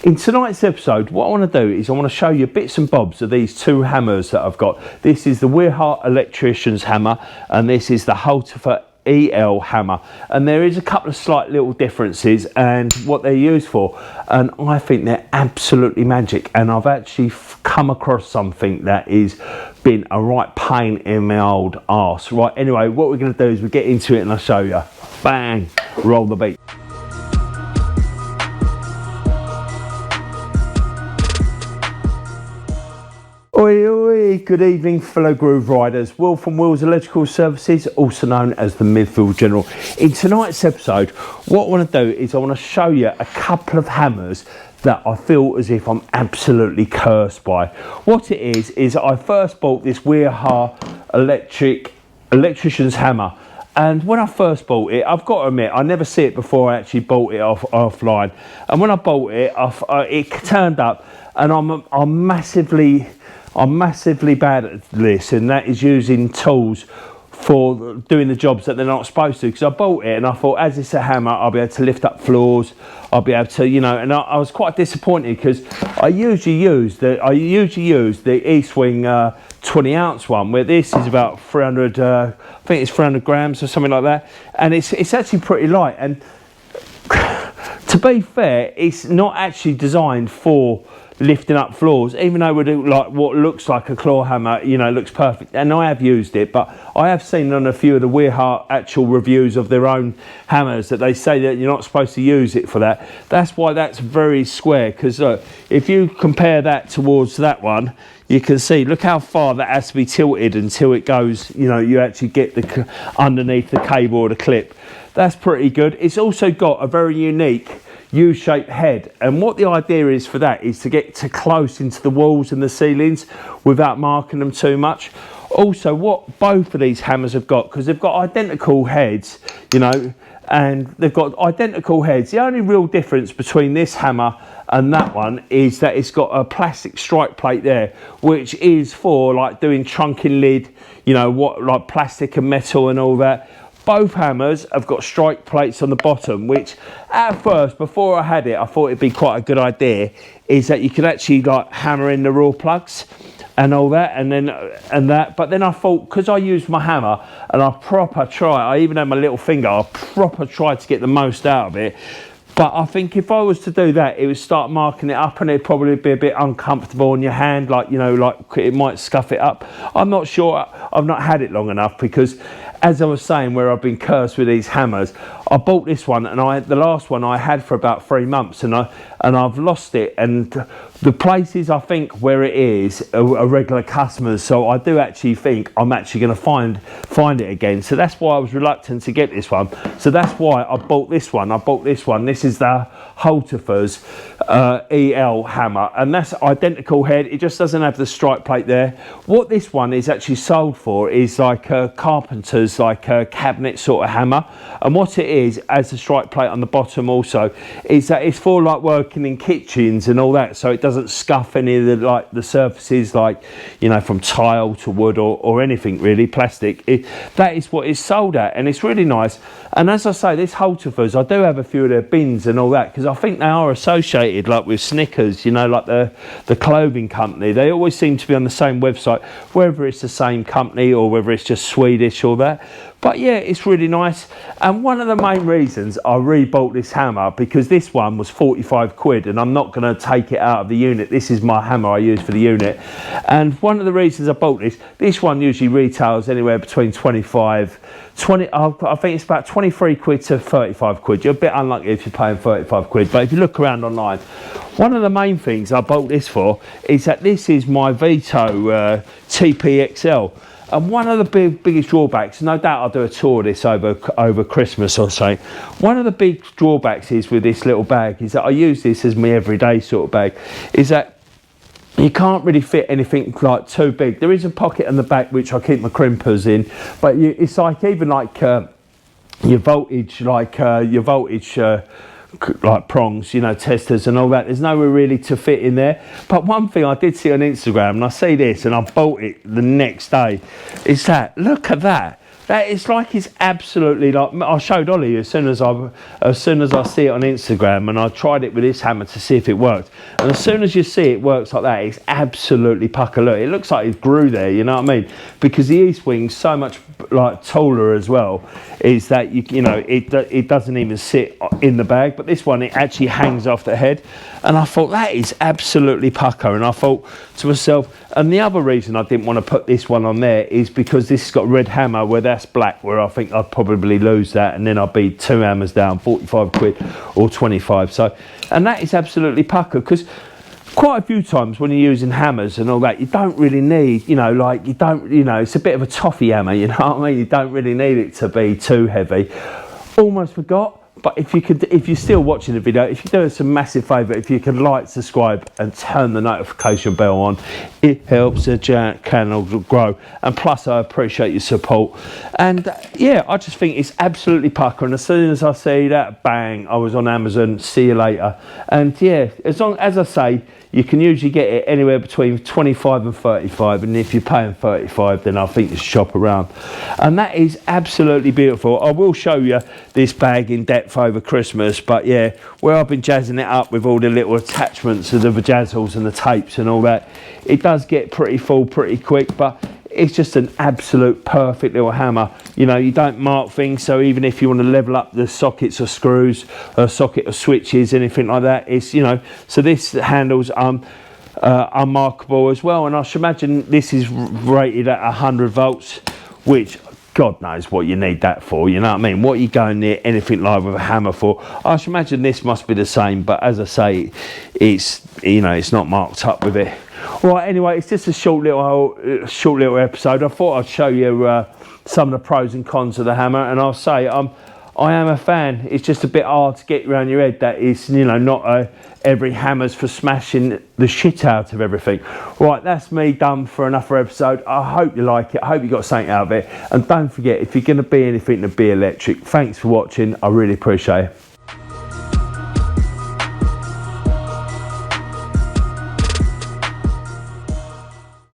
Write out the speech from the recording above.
In tonight's episode, what I want to do is I want to show you bits and bobs of these two hammers that I've got. This is the Wiha Electricians hammer and this is the Hultafors EL hammer, and there is a couple of slight little differences and what they're used for, and I think they're absolutely magic, and I've actually come across something that is been a right pain in my old arse. Right, anyway, what we're going to do is we get into it and I'll show you. Bang, roll the beat. Oi, oi, good evening fellow groove riders. Will from Will's Electrical Services, also known as the Midfield General. In tonight's episode, what I want to do is I want to show you a couple of hammers that I feel as if I'm absolutely cursed by. What it is I first bought this Wiha Electrician's hammer. And when I first bought it, I've got to admit, I never see it before I actually bought it offline. And when I bought it, it turned up, and I'm massively bad at this, and that is using tools for doing the jobs that they're not supposed to, because I bought it and I thought, as it's a hammer, I'll be able to lift up floors, I'll be able to, you know, and I was quite disappointed because I usually use the E-swing 20-ounce one, where this is about 300 I think it's 300 grams or something like that, and it's actually pretty light, and to be fair, it's not actually designed for lifting up floors, even though we do like what looks like a claw hammer, you know, looks perfect, and I have used it, but I have seen on a few of the Wiha actual reviews of their own hammers that they say that you're not supposed to use it for that. That's why that's very square, because if you compare that towards that one, you can see, look how far that has to be tilted until it goes, you know, you actually get the underneath the cable or the clip. That's pretty good. It's also got a very unique U-shaped head, and what the idea is for that is to get close into the walls and the ceilings without marking them too much. Also, what both of these hammers have got, because they've got identical heads, you know, and they've got identical heads. The only real difference between this hammer and that one is that it's got a plastic strike plate there, which is for like doing trunking lid, you know, what, like plastic and metal and all that. Both hammers have got strike plates on the bottom, which at first, before I had it, I thought it'd be quite a good idea, is that you could actually like hammer in the raw plugs and all that, but then I thought, because I used my hammer and I even had my little finger, I tried to get the most out of it. But I think if I was to do that, it would start marking it up, and it'd probably be a bit uncomfortable on your hand, like, you know, like it might scuff it up. I'm not sure, I've not had it long enough, because as I was saying, where I've been cursed with these hammers, I bought this one, and the last one I had for about 3 months, and I've lost it, and the places I think where it is are regular customers, so I do actually think I'm actually going to find it again. So that's why I was reluctant to get this one. So that's why I bought this one. This is the Hultafors EL hammer, and that's identical head. It just doesn't have the strike plate there. What this one is actually sold for is like a carpenter's, like a cabinet sort of hammer, and what it is, as the strike plate on the bottom also, is that it's for like working in kitchens and all that, so it doesn't scuff any of the surfaces, like, you know, from tile to wood or anything really, plastic. That is what it's sold at, and it's really nice. And as I say, this Hultafors, I do have a few of their bins and all that, because I think they are associated like with Snickers, you know, like the clothing company. They always seem to be on the same website, whether it's the same company or whether it's just Swedish or that. But yeah, it's really nice. And one of the main reasons I rebought this hammer, because this one was 45 quid, and I'm not going to take it out of the unit. This is my hammer I use for the unit. And one of the reasons I bought this one usually retails anywhere between 20, I think it's about 23 quid to 35 quid. You're a bit unlucky if you're paying 35 quid, but if you look around online, one of the main things I bought this for is that this is my Vito TPXL. And one of the biggest drawbacks, no doubt I'll do a tour of this over Christmas or so. One of the big drawbacks is with this little bag is that I use this as my everyday sort of bag, is that you can't really fit anything like too big. There is a pocket in the back which I keep my crimpers in, but it's like even like your voltage, like prongs, you know, testers and all that, there's nowhere really to fit in there. But one thing I did see on Instagram, and I see this and I bought it the next day, is that, look at that. that it's like it's absolutely like, I showed Ollie as soon as I see it on Instagram, and I tried it with this hammer to see if it worked. And as soon as you see it works like that, it's absolutely pucker. Look, it looks like it grew there, you know what I mean? Because the east wing's so much like taller as well, is that you know it doesn't even sit in the bag, but this one, it actually hangs off the head. And I thought that is absolutely pucker. And I thought to myself, and the other reason I didn't want to put this one on there is because this has got a red hammer where that's black, where I think I'd probably lose that, and then I'd be 2 hammers down, 45 quid or 25. So, and that is absolutely pucker, because quite a few times when you're using hammers and all that, you don't really need, you know, like you don't, you know, it's a bit of a toffee hammer, you know what I mean? You don't really need it to be too heavy. Almost forgot. But if you're still watching the video, if you do us a massive favour, if you can like, subscribe and turn the notification bell on, it helps the channel grow. And plus, I appreciate your support. And yeah, I just think it's absolutely pucker. And as soon as I see that, bang, I was on Amazon, see you later. And yeah, as I say, you can usually get it anywhere between 25 and 35, and if you're paying 35, then I think you should shop around. And that is absolutely beautiful. I will show you this bag in depth over Christmas, but yeah, where I've been jazzing it up with all the little attachments of the vajazzles and the tapes and all that, it does get pretty full pretty quick, but it's just an absolute perfect little hammer. You know, you don't mark things, so even if you want to level up the sockets or screws, or socket or switches, anything like that, it's, you know, so this handle's unmarkable as well. And I should imagine this is rated at 100 volts, which God knows what you need that for, you know what I mean? What you going near anything like with a hammer for? I should imagine this must be the same, but as I say, it's, you know, it's not marked up with it. Right, anyway, it's just a short little episode. I thought I'd show you some of the pros and cons of the hammer, and I'll say I am a fan. It's just a bit hard to get around your head that it's, you know, not every hammer's for smashing the shit out of everything. Right, that's me done for another episode. I hope you like it. I hope you got something out of it. And don't forget, if you're going to be anything to be electric, thanks for watching. I really appreciate it.